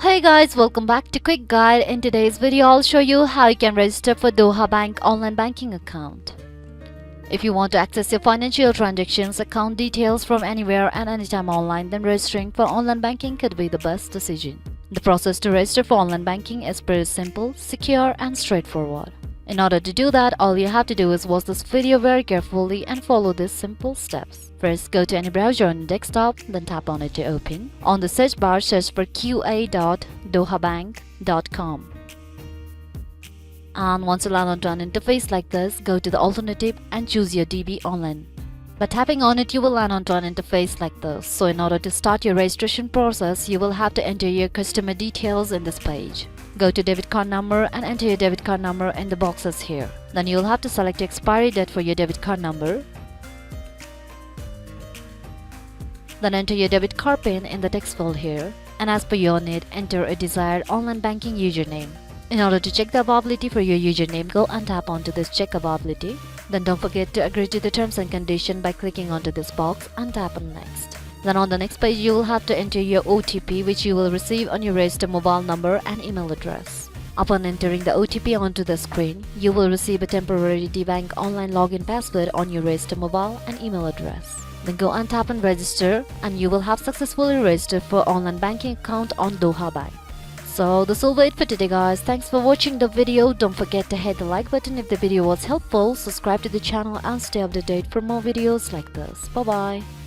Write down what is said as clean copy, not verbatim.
Hey guys, welcome back to Quick Guide. In today's video, I'll show you how you can register for Doha Bank online banking account. If you want to access your financial transactions, account details from anywhere and anytime online, then registering for online banking could be the best decision. The process to register for online banking is pretty simple, secure and straightforward. In order to do that, all you have to do is watch this video very carefully and follow these simple steps. First, go to any browser on your desktop, then tap on it to open. On the search bar, search for qa.dohabank.com. And once you land onto an interface like this, go to the alternative and choose your DB Online. By tapping on it, you will land onto an interface like this. So in order to start your registration process, you will have to enter your customer details in this page. Go to debit card number and enter your debit card number in the boxes here. Then you will have to select expiry date for your debit card number. Then enter your debit card PIN in the text field here. And as per your need, enter a desired online banking username. In order to check the availability for your username, go and tap onto this check availability. Then don't forget to agree to the terms and conditions by clicking onto this box and tap on next. Then on the next page, you will have to enter your OTP, which you will receive on your registered mobile number and email address. Upon entering the OTP onto the screen, you will receive a temporary DBank online login password on your registered mobile and email address. Then go and tap on register and you will have successfully registered for online banking account on Doha Bank. So this will be it for today guys. Thanks for watching the video. Don't forget to hit the like button if the video was helpful, subscribe to the channel and stay updated for more videos like this. Bye bye.